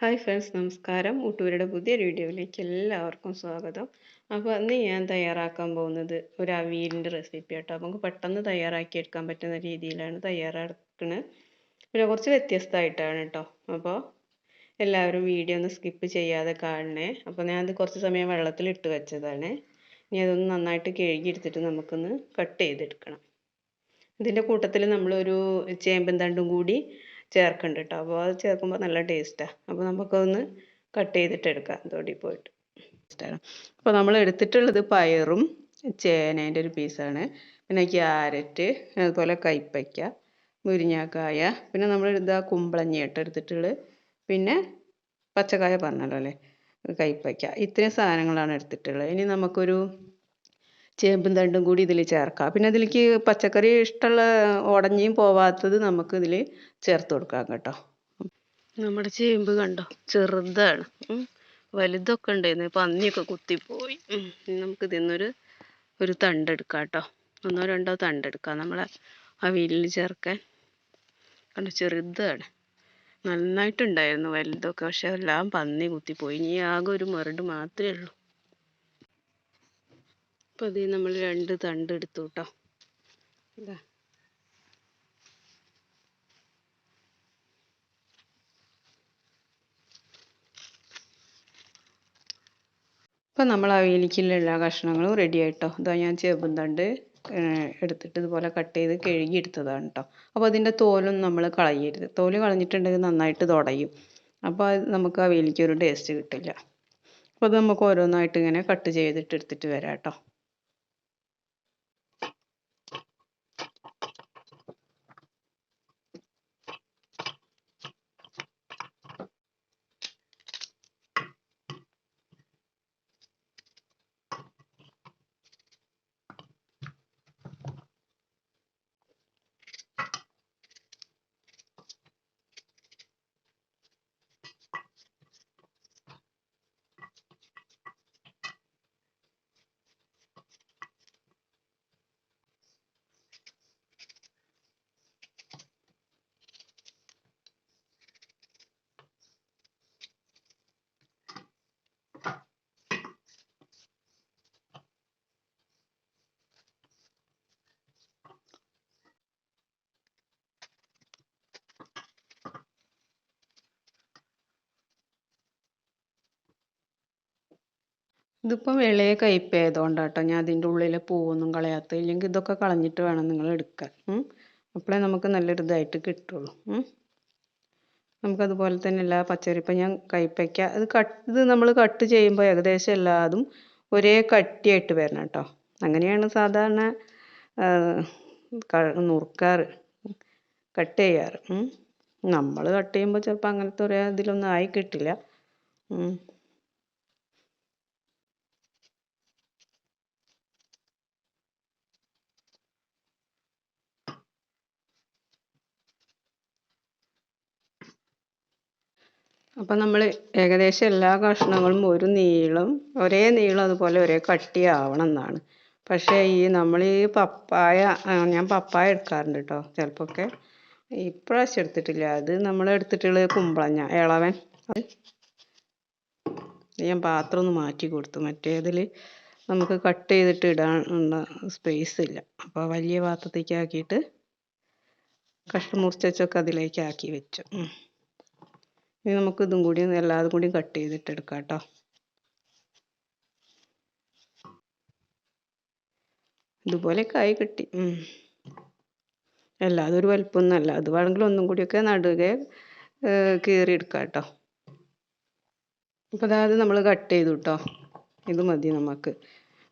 Hi friends, നമസ്കാരം. ഊട്ടൂരുടെ പുതിയൊരു വീഡിയോയിലേക്ക് എല്ലാവർക്കും സ്വാഗതം. അപ്പോൾ അന്ന് ഞാൻ തയ്യാറാക്കാൻ പോകുന്നത് ഒരു അവിയലിൻ്റെ റെസിപ്പി ആട്ടോ. നമുക്ക് പെട്ടെന്ന് തയ്യാറാക്കി എടുക്കാൻ പറ്റുന്ന രീതിയിലാണ് തയ്യാറാക്കുന്നത്. പിന്നെ കുറച്ച് വ്യത്യസ്തമായിട്ടാണ് കേട്ടോ. അപ്പോൾ എല്ലാവരും വീഡിയോ ഒന്ന് സ്കിപ്പ് ചെയ്യാതെ കാണണേ. അപ്പോൾ ഞാനത് കുറച്ച് സമയം വെള്ളത്തിലിട്ട് വെച്ചതാണ്. ഇനി അതൊന്ന് നന്നായിട്ട് കഴുകിയെടുത്തിട്ട് നമുക്കൊന്ന് കട്ട് ചെയ്തെടുക്കണം. ഇതിൻ്റെ കൂട്ടത്തിൽ നമ്മളൊരു ചേമ്പും തണ്ടും കൂടി ചേർക്കുന്നുണ്ട് കേട്ടോ. അപ്പോൾ അത് ചേർക്കുമ്പോൾ നല്ല ടേസ്റ്റാണ്. അപ്പോൾ നമുക്കൊന്ന് കട്ട് ചെയ്തിട്ട് എടുക്കാം തൊടി പോയിട്ട്. അപ്പോൾ നമ്മൾ എടുത്തിട്ടുള്ളത് പയറും ചേനേൻ്റെ ഒരു പീസാണ്, പിന്നെ ക്യാരറ്റ്, അതുപോലെ കൈപ്പയ്ക്ക, മുരിങ്ങാക്കായ, പിന്നെ നമ്മൾ ഇതാ കുമ്പളങ്ങിയിട്ട് എടുത്തിട്ടുള്ളത്, പിന്നെ പച്ചക്കായ പറഞ്ഞല്ലോ അല്ലേ, കൈപ്പയ്ക്ക. ഇത്രയും സാധനങ്ങളാണ് എടുത്തിട്ടുള്ളത്. ഇനി നമുക്കൊരു ചേമ്പും തണ്ടും കൂടി ഇതിൽ ചേർക്കാം. പിന്നെ ഇതിലേക്ക് പച്ചക്കറി ഇഷ്ടമുള്ള ഉടഞ്ഞും പോവാത്തത് നമുക്ക് ഇതിൽ ചേർത്ത് കൊടുക്കാം കേട്ടോ. നമ്മുടെ ചേമ്പ് കണ്ടോ, ചെറുതാണ്. വലുതൊക്കെ ഉണ്ടായിരുന്നു, പന്നിയൊക്കെ കുത്തിപ്പോയി. നമുക്ക് ഇതിന്നൊരു തണ്ടെടുക്കാം കേട്ടോ. ഒന്നോ രണ്ടോ തണ്ടെടുക്കാം നമ്മളെ അവിയലിൽ ചേർക്കാൻ. കണ്ടോ, ചെറുതാണ്. നന്നായിട്ടുണ്ടായിരുന്നു വലുതൊക്കെ, പക്ഷെ എല്ലാം പന്നി കുത്തിപ്പോയി. ഇനി ആകെ ഒരു മറുട് മാത്രമേ ഉള്ളൂ. അപ്പോൾ ഇത് നമ്മൾ 2 തണ്ട് എടുത്തു കേട്ടോ. ഇതാ, അപ്പോൾ നമ്മൾ അവിയലിക്കുള്ള എല്ലാ കഷ്ണങ്ങളും റെഡി ആയിട്ടോ. ഇതാ ഞാൻ ചേമ്പും തണ്ട് എടുത്തിട്ട് ഇതുപോലെ കട്ട് ചെയ്ത് കഴുകി എടുത്തതാണ് കേട്ടോ. അപ്പോൾ അതിൻ്റെ തോലൊന്നും നമ്മൾ കളയരുത്. തോല് കളഞ്ഞിട്ടുണ്ടെങ്കിൽ നന്നായിട്ട് തുടയും. അപ്പോൾ അത് നമുക്ക് അവിയലിക്ക് ഒരു ടേസ്റ്റ് കിട്ടില്ല. അപ്പോൾ അത് നമുക്ക് ഓരോന്നായിട്ട് ഇങ്ങനെ കട്ട് ചെയ്തിട്ട് എടുത്തിട്ട് വരാം കേട്ടോ. ഇതിപ്പം ഇളയ കയ്പ്പായതുകൊണ്ടാണ് കേട്ടോ ഞാൻ അതിൻ്റെ ഉള്ളിലെ പൂവൊന്നും കളയാത്ത. ഇല്ലെങ്കിൽ ഇതൊക്കെ കളഞ്ഞിട്ട് വേണം നിങ്ങൾ എടുക്കാൻ. അപ്പോഴേ നമുക്ക് നല്ലൊരു ഇതായിട്ട് കിട്ടുള്ളൂ. നമുക്കതുപോലെ തന്നെ എല്ലാ പച്ചക്കറി, ഇപ്പം ഞാൻ കയ്പ്പയ്ക്ക ഇത് നമ്മൾ കട്ട് ചെയ്യുമ്പോൾ ഏകദേശം എല്ലാതും ഒരേ കട്ടിയായിട്ട് വരണം കേട്ടോ. അങ്ങനെയാണ് സാധാരണ നുറുക്കാറ്, കട്ട് ചെയ്യാറ്. നമ്മൾ കട്ട് ചെയ്യുമ്പോൾ ചിലപ്പോൾ അങ്ങനത്തെ ഒരേ ഇതിലൊന്നും ആയി കിട്ടില്ല. അപ്പം നമ്മൾ ഏകദേശം എല്ലാ കഷ്ണങ്ങളും ഒരേ നീളം അതുപോലെ ഒരേ കട്ടിയാവണം എന്നാണ്. പക്ഷേ നമ്മൾ ഈ പപ്പായ, ഞാൻ പപ്പായ എടുക്കാറുണ്ട് കേട്ടോ ചിലപ്പോഴൊക്കെ. ഇപ്രാവശ്യം എടുത്തിട്ടില്ല. അത് നമ്മൾ എടുത്തിട്ടുള്ളത് കുമ്പളങ്ങ ഇളവൻ. ഞാൻ പാത്രം ഒന്ന് മാറ്റി കൊടുത്തു. മറ്റേതിൽ നമുക്ക് കട്ട് ചെയ്തിട്ട് ഇടാനുള്ള സ്പേസ് ഇല്ല. അപ്പോൾ വലിയ പാത്രത്തേക്ക് ആക്കിയിട്ട് കഷ്ണം മുറിച്ചൊക്കെ അതിലേക്ക് ആക്കി വെച്ചു. ഇനി നമുക്ക് ഇതും കൂടി എല്ലാതും കൂടി കട്ട് ചെയ്തിട്ട് എടുക്കാം കേട്ടോ. ഇതുപോലെയൊക്കെ ആയി കിട്ടി. എല്ലാതും ഒരു വലിപ്പമൊന്നുമല്ല. അത് വേണമെങ്കിൽ ഒന്നും കൂടിയൊക്കെ നടുകെ കീറിയെടുക്കാം കേട്ടോ. അപ്പോൾ അതായത് നമ്മൾ കട്ട് ചെയ്തു കേട്ടോ. ഇത് മതി നമുക്ക്.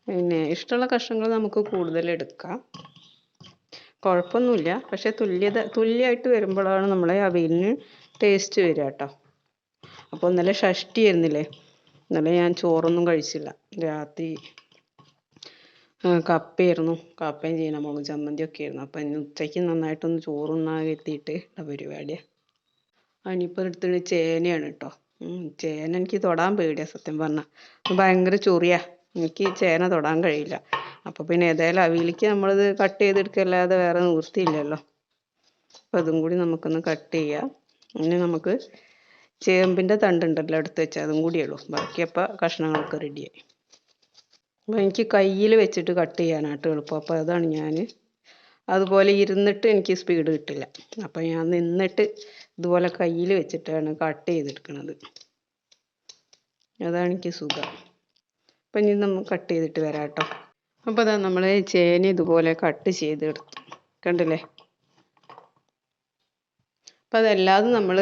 പിന്നെ ഇഷ്ടമുള്ള കഷ്ണങ്ങൾ നമുക്ക് കൂടുതൽ എടുക്കാം, കുഴപ്പമൊന്നുമില്ല. പക്ഷേ തുല്യമായിട്ട് വരുമ്പോഴാണ് നമ്മളെ അവിയലിന് ടേസ്റ്റ് വരിക കേട്ടോ. അപ്പോൾ ഇന്നലെ ഷഷ്ടി ആയിരുന്നില്ലേ, ഇന്നലെ ഞാൻ ചോറൊന്നും കഴിച്ചില്ല. രാത്രി കപ്പയും ചീനമുളകും ചമ്മന്തിയൊക്കെ ആയിരുന്നു. അപ്പം ഇന്ന് ഉച്ചയ്ക്ക് നന്നായിട്ടൊന്ന് ചോറുണ്ണാൻ എത്തിയിട്ട് പരിപാടിയാണ്. അതിനിപ്പോൾ എടുത്തിട്ട് ചേനയാണ് കേട്ടോ. ചേന എനിക്ക് തൊടാൻ പേടിയാണ് സത്യം പറഞ്ഞാൽ. ഭയങ്കര ചൊറിയാ, എനിക്ക് ചേന തൊടാൻ കഴിയില്ല. അപ്പോൾ പിന്നെ ഏതായാലും അവിയലിക്ക് നമ്മളിത് കട്ട് ചെയ്തെടുക്കല്ലാതെ വേറെ നിവൃത്തിയില്ലല്ലോ. അപ്പോൾ അതും കൂടി നമുക്കൊന്ന് കട്ട് ചെയ്യാം. ഇനി നമുക്ക് ചേമ്പിൻ്റെ തണ്ടുണ്ടല്ലോ എടുത്ത് വെച്ചാൽ അതും കൂടിയുള്ളൂ. ബാക്കി അപ്പോൾ കഷ്ണങ്ങളൊക്കെ റെഡിയായി. അപ്പോൾ എനിക്ക് കയ്യിൽ വെച്ചിട്ട് കട്ട് ചെയ്യാനായിട്ട് എളുപ്പം. അപ്പോൾ അതാണ് ഞാൻ അതുപോലെ ഇരുന്നിട്ട് എനിക്ക് സ്പീഡ് കിട്ടില്ല. അപ്പോൾ ഞാൻ നിന്നിട്ട് ഇതുപോലെ കയ്യിൽ വെച്ചിട്ടാണ് കട്ട് ചെയ്തെടുക്കുന്നത്. അതാണ് എനിക്ക് സുഖം. അപ്പം ഇനി നമ്മൾ കട്ട് ചെയ്തിട്ട് വരാം കേട്ടോ. അപ്പോൾ അതാ നമ്മൾ ചേന ഇതുപോലെ കട്ട് ചെയ്തെടുത്തു, കണ്ടില്ലേ. അപ്പോൾ അതല്ലാതെ നമ്മൾ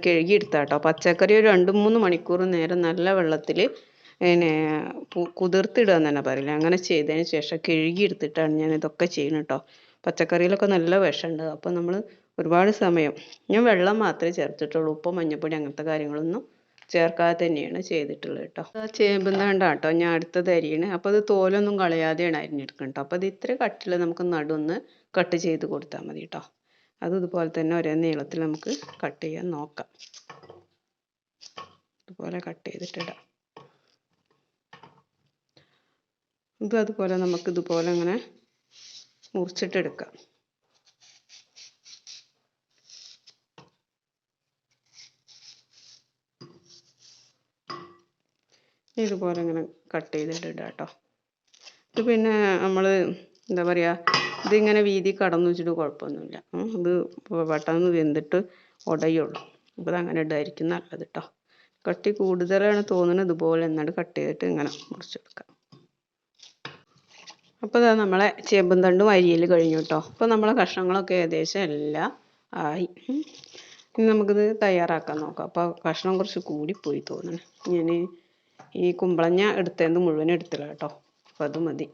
കഴുകിയെടുത്താൽ കേട്ടോ. പച്ചക്കറി ഒരു 2-3 മണിക്കൂർ നേരം നല്ല വെള്ളത്തിൽ പിന്നെ കുതിർത്തിടുക എന്ന് തന്നെ പറയില്ല, അങ്ങനെ ചെയ്തതിന് ശേഷം കഴുകിയെടുത്തിട്ടാണ് ഞാൻ ഇതൊക്കെ ചെയ്യുന്നത് കേട്ടോ. പച്ചക്കറിയിലൊക്കെ നല്ല വിഷമുണ്ട്. അപ്പോൾ നമ്മൾ ഒരുപാട് സമയം ഞാൻ വെള്ളം മാത്രമേ ചേർത്തിട്ടുള്ളൂ. ഉപ്പ് മഞ്ഞൾപ്പൊടി അങ്ങനത്തെ കാര്യങ്ങളൊന്നും ചേർക്കാതെ തന്നെയാണ് ചെയ്തിട്ടുള്ളത് കേട്ടോ. ചേമ്പുന്നാണ്ട കേട്ടോ ഞാൻ അടുത്തത് അരിയണ്. അപ്പോൾ അത് തോലൊന്നും കളയാതെയാണ് അരിഞ്ഞെടുക്കണം കേട്ടോ. അപ്പോൾ അത് ഇത്ര കട്ടിൽ നമുക്ക് നടുവൊന്ന് കട്ട് ചെയ്ത് കൊടുത്താൽ മതി കേട്ടോ. അത് ഇതുപോലെ തന്നെ ഒരേ നീളത്തിൽ നമുക്ക് കട്ട് ചെയ്യാൻ നോക്കാം. ഇതുപോലെ കട്ട് ചെയ്തിട്ടിടാം. ഇതും അതുപോലെ നമുക്ക് ഇതുപോലെ അങ്ങനെ മുറിച്ചിട്ടെടുക്കാം. ഇതുപോലെ ഇങ്ങനെ കട്ട് ചെയ്തിട്ടിടാം കേട്ടോ. ഇത് പിന്നെ നമ്മൾ എന്താ പറയുക, ഇതിങ്ങനെ വീതി കടന്നു വെച്ചിട്ട് കുഴപ്പമൊന്നുമില്ല. ഇത് പെട്ടെന്ന് വെന്തിട്ട് ഉടയുള്ളൂ. അപ്പോൾ ഇത് അങ്ങനെ ഇടായിരിക്കും നല്ലത് കേട്ടോ. കട്ടി കൂടുതലാണ് തോന്നുന്നത് ഇതുപോലെ എന്നിട്ട് കട്ട് ചെയ്തിട്ട് ഇങ്ങനെ മുറിച്ചെടുക്കാം. അപ്പോൾ ഇതാ നമ്മളെ ചേമ്പും തണ്ടും അരിയൽ കഴിഞ്ഞു കേട്ടോ. അപ്പോൾ നമ്മളെ കഷ്ണങ്ങളൊക്കെ ഏകദേശം എല്ലാം ആയി. ഇനി നമുക്കിത് തയ്യാറാക്കാൻ നോക്കാം. അപ്പോൾ കഷ്ണം കുറച്ച് കൂടിപ്പോയി തോന്നുന്നു. ഞാൻ ഈ കുമ്പളങ്ങ എടുത്തത് മുഴുവൻ എടുത്തില്ല കേട്ടോ. അപ്പോൾ അത് മതി.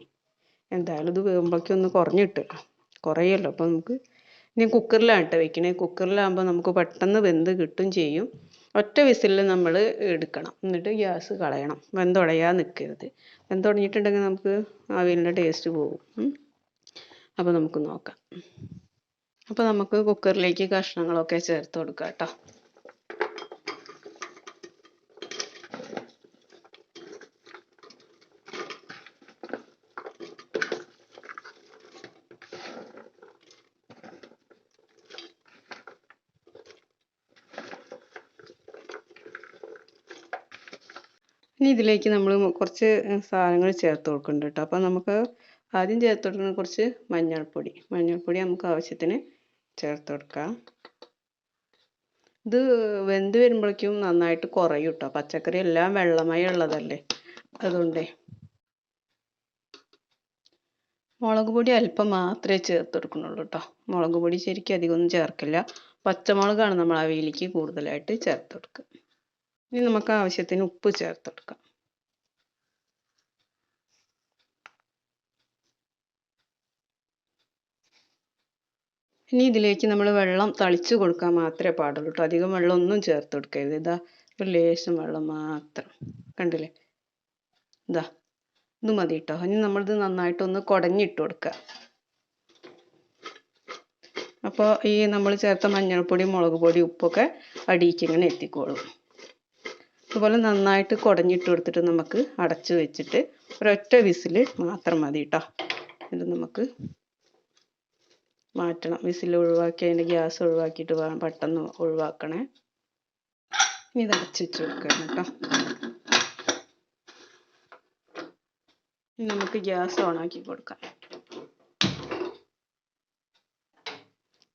എന്തായാലും ഇത് വേകുമ്പോഴേക്കും ഒന്ന് കുറഞ്ഞിട്ടല്ലോ, കുറയല്ലോ. അപ്പോൾ നമുക്ക് ഇനി കുക്കറിലാണ് കേട്ടോ വെക്കണേ. കുക്കറിലാകുമ്പോൾ നമുക്ക് പെട്ടെന്ന് വെന്ത് കിട്ടും ചെയ്യും. ഒറ്റ വിസിലിൽ നമ്മൾ എടുക്കണം. എന്നിട്ട് ഗ്യാസ് കളയണം. വെന്തുടയാൻ നിൽക്കരുത്. വെന്തുടഞ്ഞിട്ടുണ്ടെങ്കിൽ നമുക്ക് അവിയലിൻ്റെ ടേസ്റ്റ് പോകും. അപ്പോൾ നമുക്ക് നോക്കാം. അപ്പോൾ നമുക്ക് കുക്കറിലേക്ക് കഷ്ണങ്ങളൊക്കെ ചേർത്ത് കൊടുക്കാം കേട്ടോ. ഇനി ഇതിലേക്ക് നമ്മൾ കുറച്ച് സാധനങ്ങൾ ചേർത്ത് കൊടുക്കുന്നുണ്ട് കേട്ടോ. അപ്പോൾ നമുക്ക് ആദ്യം ചേർത്ത് കൊടുക്കുന്നത് കുറച്ച് മഞ്ഞൾപ്പൊടി. മഞ്ഞൾപ്പൊടി നമുക്ക് ആവശ്യത്തിന് ചേർത്ത് കൊടുക്കാം. ഇത് വെന്ത് വരുമ്പോഴേക്കും നന്നായിട്ട് കുറയും കേട്ടോ. പച്ചക്കറി എല്ലാം വെള്ളമയം ഉള്ളതല്ലേ, അതുകൊണ്ടേ. മുളക് പൊടി അല്പം മാത്രമേ ചേർത്ത് കൊടുക്കുന്നുള്ളൂ കേട്ടോ. മുളക് പൊടി ശരിക്കും അധികമൊന്നും ചേർക്കില്ല. പച്ചമുളകാണ് നമ്മൾ അവിയലിലേക്ക് കൂടുതലായിട്ട് ചേർത്ത് കൊടുക്കുക. ഇനി നമുക്ക് ആവശ്യത്തിന് ഉപ്പ് ചേർത്ത് കൊടുക്കാം. ഇനി ഇതിലേക്ക് നമ്മൾ വെള്ളം തളിച്ച് കൊടുക്കാൻ മാത്രമേ പാടുള്ളൂ കേട്ടോ. അധികം വെള്ളം ഒന്നും ചേർത്ത് കൊടുക്കരുത്. ഇതാ ഒരു ലേശം വെള്ളം മാത്രം, കണ്ടില്ലേ. ഇതാ ഇത് മതി കേട്ടോ. ഇനി നമ്മളിത് നന്നായിട്ടൊന്ന് കുടഞ്ഞിട്ട് കൊടുക്കുക. അപ്പോൾ ഈ നമ്മൾ ചേർത്ത മഞ്ഞൾപ്പൊടി, മുളക് പൊടി, ഉപ്പൊക്കെ അടിയിലേക്ക് ഇങ്ങനെ എത്തിക്കോളും. അതുപോലെ നന്നായിട്ട് കുടഞ്ഞിട്ട് കൊടുത്തിട്ട് നമുക്ക് അടച്ച് വെച്ചിട്ട് ഒരൊറ്റ വിസിൽ മാത്രം മതി കേട്ടോ. ഇത് നമുക്ക് മാറ്റണം. വിസിൽ ഒഴിവാക്കി അതിൻ്റെ ഗ്യാസ് ഒഴിവാക്കിയിട്ട് പെട്ടെന്ന് ഒഴിവാക്കണേ. ഇനി ഇത് അടച്ച് വെച്ച് കൊടുക്കണം കേട്ടോ. ഇനി നമുക്ക് ഗ്യാസ് ഓണാക്കി കൊടുക്കാം.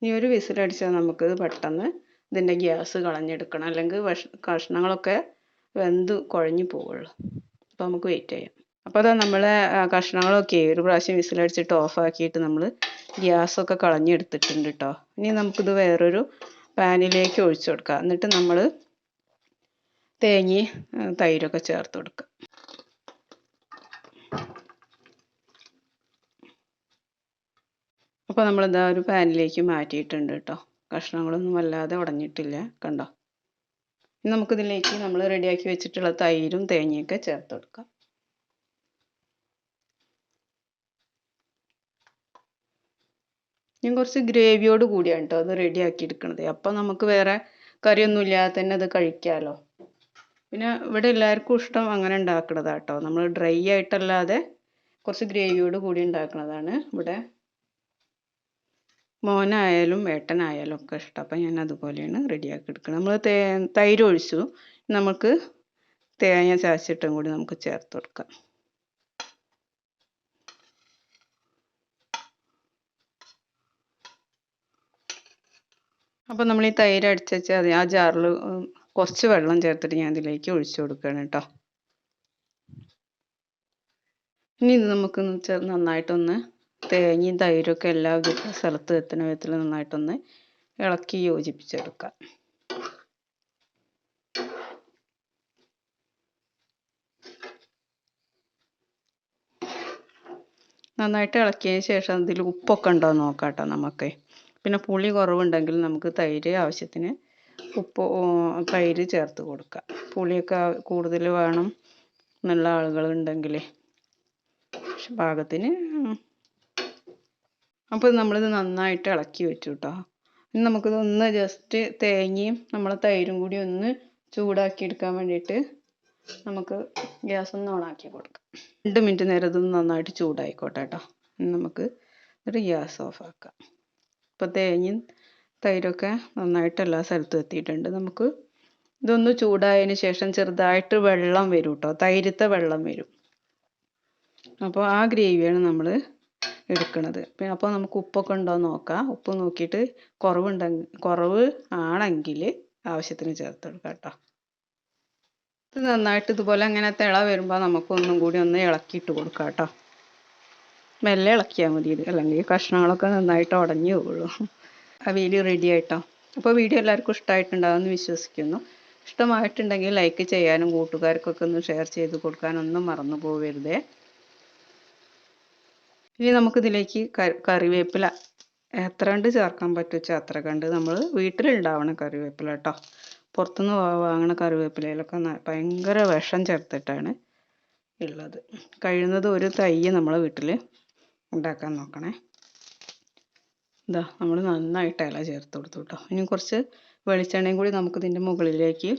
ഇനി ഒരു വിസിലടിച്ചാൽ നമുക്ക് പെട്ടെന്ന് ഇതിൻ്റെ ഗ്യാസ് കളഞ്ഞെടുക്കണം. അല്ലെങ്കിൽ കഷ്ണങ്ങളൊക്കെ വെന്ത് കുഴഞ്ഞു പോവുള്ളൂ. അപ്പോൾ നമുക്ക് വെയിറ്റ് ചെയ്യാം. അപ്പോൾ അതാ നമ്മളെ കഷ്ണങ്ങളൊക്കെ ഒരു പ്രാവശ്യം വിസിലടിച്ചിട്ട് ഓഫാക്കിയിട്ട് നമ്മൾ ഗ്യാസൊക്കെ കളഞ്ഞെടുത്തിട്ടുണ്ട് കേട്ടോ. ഇനി നമുക്കിത് വേറൊരു പാനിലേക്ക് ഒഴിച്ചു കൊടുക്കാം. എന്നിട്ട് നമ്മൾ തേങ്ങയും തൈരൊക്കെ ചേർത്ത് കൊടുക്കുക. അപ്പോൾ നമ്മളിതാ ഒരു പാനിലേക്ക് മാറ്റിയിട്ടുണ്ട് കേട്ടോ. കഷ്ണങ്ങളൊന്നും വല്ലാതെ ഉടഞ്ഞിട്ടില്ല, കണ്ടോ. ഇനി നമുക്കിതിലേക്ക് നമ്മൾ റെഡിയാക്കി വെച്ചിട്ടുള്ള തൈരും തേങ്ങയൊക്കെ ചേർത്ത് കൊടുക്കാം. ഞാൻ കുറച്ച് ഗ്രേവിയോട് കൂടിയാണ് കേട്ടോ അത് റെഡിയാക്കി എടുക്കണത്. അപ്പം നമുക്ക് വേറെ കറിയൊന്നും ഇല്ലാതെ തന്നെ അത് കഴിക്കാമല്ലോ. പിന്നെ ഇവിടെ എല്ലാവർക്കും ഇഷ്ടം അങ്ങനെ ഉണ്ടാക്കണതാണ് കേട്ടോ. നമ്മൾ ഡ്രൈ ആയിട്ടല്ലാതെ കുറച്ച് ഗ്രേവിയോട് കൂടി ഉണ്ടാക്കുന്നതാണ് ഇവിടെ മോനായാലും ഏട്ടനായാലും ഒക്കെ ഇഷ്ടം. അപ്പം ഞാൻ അതുപോലെയാണ് റെഡിയാക്കി എടുക്കുന്നത്. നമ്മൾ തൈര് ഒഴിച്ചു. നമുക്ക് തേങ്ങ ചതച്ചിട്ടും കൂടി നമുക്ക് ചേർത്ത് കൊടുക്കാം. അപ്പോൾ നമ്മൾ ഈ തൈര് അടിച്ച് വെച്ചാൽ ആ ജാറിൽ കുറച്ച് വെള്ളം ചേർത്തിട്ട് ഞാൻ ഇതിലേക്ക് ഒഴിച്ചു കൊടുക്കുകയാണ് കേട്ടോ. ഇനി ഇത് നമുക്ക് നന്നായിട്ടൊന്ന് തേങ്ങയും തൈരൊക്കെ എല്ലാ സ്ഥലത്തും എത്തുന്ന വിധത്തിൽ നന്നായിട്ടൊന്ന് ഇളക്കി യോജിപ്പിച്ചെടുക്കാം. നന്നായിട്ട് ഇളക്കിയതിന് ശേഷം ഇതിൽ ഉപ്പൊക്കെ ഉണ്ടോ എന്ന് നോക്കാം കേട്ടോ നമുക്ക്. പിന്നെ പുളി കുറവുണ്ടെങ്കിൽ നമുക്ക് തൈര് ആവശ്യത്തിന് തൈര് ചേർത്ത് കൊടുക്കാം. പുളിയൊക്കെ കൂടുതൽ വേണം എന്നുള്ള ആളുകളുണ്ടെങ്കിൽ പാകത്തിന്. അപ്പോൾ നമ്മളിത് നന്നായിട്ട് ഇളക്കി വെച്ചു കേട്ടോ. ഇനി നമുക്കിതൊന്ന് ജസ്റ്റ് തേങ്ങയും നമ്മളെ തൈരും കൂടി ഒന്ന് ചൂടാക്കി എടുക്കാൻ വേണ്ടിയിട്ട് നമുക്ക് ഗ്യാസ് ഒന്ന് ഓണാക്കി കൊടുക്കാം. 2 മിനിറ്റ് നേരം ഇതൊന്ന് നന്നായിട്ട് ചൂടായിക്കോട്ടെ കേട്ടോ. ഇനി നമുക്ക് ഒരു ഗ്യാസ് ഓഫ് ആക്കാം. ഇപ്പോൾ തേങ്ങയും തൈരൊക്കെ നന്നായിട്ട് എല്ലാ സ്ഥലത്തും എത്തിയിട്ടുണ്ട്. നമുക്ക് ഇതൊന്ന് ചൂടായതിന് ശേഷം ചെറുതായിട്ട് വെള്ളം വരും കേട്ടോ, തൈരത്തെ വെള്ളം വരും. അപ്പോൾ ആ ഗ്രേവിയാണ് നമ്മൾ എടുക്കുന്നത്. പിന്നെ അപ്പോൾ നമുക്ക് ഉപ്പൊക്കെ ഉണ്ടോ എന്ന് നോക്കാം. ഉപ്പ് നോക്കിയിട്ട് കുറവ് ആണെങ്കിൽ ആവശ്യത്തിന് ചേർത്ത് കൊടുക്കാം കേട്ടോ. ഇത് നന്നായിട്ട് ഇതുപോലെ അങ്ങനെ തിള വരുമ്പോൾ നമുക്ക് ഒന്നും കൂടി ഒന്ന് ഇളക്കിയിട്ട് കൊടുക്കാം കേട്ടോ. മെല്ലെ ഇളക്കിയാൽ മതി ഇത്, അല്ലെങ്കിൽ കഷ്ണങ്ങളൊക്കെ നന്നായിട്ട് ഉടഞ്ഞു പോകുള്ളൂ. അവിയൽ റെഡി ആയിട്ടോ. അപ്പോൾ വീഡിയോ എല്ലാവർക്കും ഇഷ്ടമായിട്ടുണ്ടാകുമെന്ന് വിശ്വസിക്കുന്നു. ഇഷ്ടമായിട്ടുണ്ടെങ്കിൽ ലൈക്ക് ചെയ്യാനും കൂട്ടുകാർക്കൊക്കെ ഒന്ന് ഷെയർ ചെയ്ത് കൊടുക്കാനൊന്നും മറന്നു പോകരുതേ. ഇനി നമുക്കിതിലേക്ക് കറിവേപ്പില എത്ര കണ്ട് ചേർക്കാൻ പറ്റുവെച്ചാൽ അത്ര കണ്ട് നമ്മൾ വീട്ടിലുണ്ടാവണ കറിവേപ്പില കേട്ടോ. പുറത്തുനിന്ന് വാങ്ങണ കറിവേപ്പിലയിലൊക്കെ ഭയങ്കര വിഷം ചേർത്തിട്ടാണ് ഉള്ളത്. കഴിയുന്നത് ഒരു തൈ നമ്മളെ വീട്ടിൽ ഉണ്ടാക്കാൻ നോക്കണേ. ഇതാ നമ്മൾ നന്നായിട്ട് ഇല ചേർത്ത് കൊടുത്തു കേട്ടോ. ഇനി കുറച്ച് വെളിച്ചെണ്ണയും കൂടി നമുക്ക് ഇതിൻ്റെ മുകളിലേക്ക്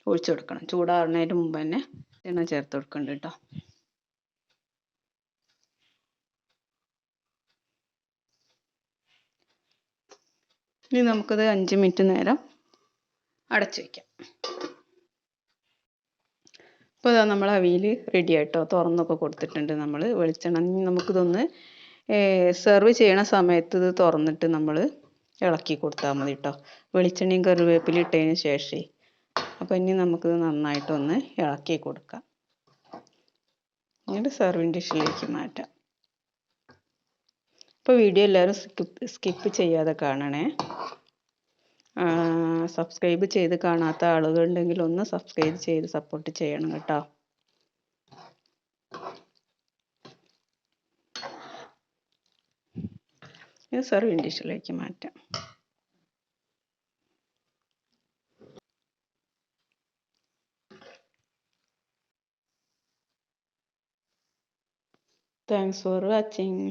ഒഴിച്ചു കൊടുക്കണം. ചൂടാറുന്നതിന് മുമ്പ് തന്നെ എണ്ണ ചേർത്ത് കൊടുക്കുന്നുണ്ട് കേട്ടോ. ഇനി നമുക്കത് 5 മിനിറ്റ് നേരം അടച്ചു വയ്ക്കാം. ഇപ്പോൾ ഇതാ നമ്മൾ അവിയൽ റെഡി ആയിട്ടോ. തുറന്നൊക്കെ കൊടുത്തിട്ടുണ്ട് നമ്മൾ വെളിച്ചെണ്ണ. നമുക്കിതൊന്ന് സെർവ് ചെയ്യണ സമയത്ത് ഇത് തുറന്നിട്ട് നമ്മൾ ഇളക്കി കൊടുത്താൽ മതി കേട്ടോ, വെളിച്ചെണ്ണയും കറിവേപ്പില ഇട്ടതിന് ശേഷം. അപ്പോൾ ഇനി നമുക്കിത് നന്നായിട്ടൊന്ന് ഇളക്കി കൊടുക്കാം. എന്നിട്ട് സെർവിങ് ഡിഷിലേക്ക് മാറ്റാം. അപ്പോൾ വീഡിയോ എല്ലാവരും സ്കിപ്പ് ചെയ്യാതെ കാണണേ. സബ്സ്ക്രൈബ് ചെയ്ത് കാണാത്ത ആളുകളുണ്ടെങ്കിൽ ഒന്ന് സബ്സ്ക്രൈബ് ചെയ്ത് സപ്പോർട്ട് ചെയ്യണം കേട്ടോ. ഇത് സെർവിങ് ഡിഷിലേക്ക് മാറ്റാം. Thanks for watching.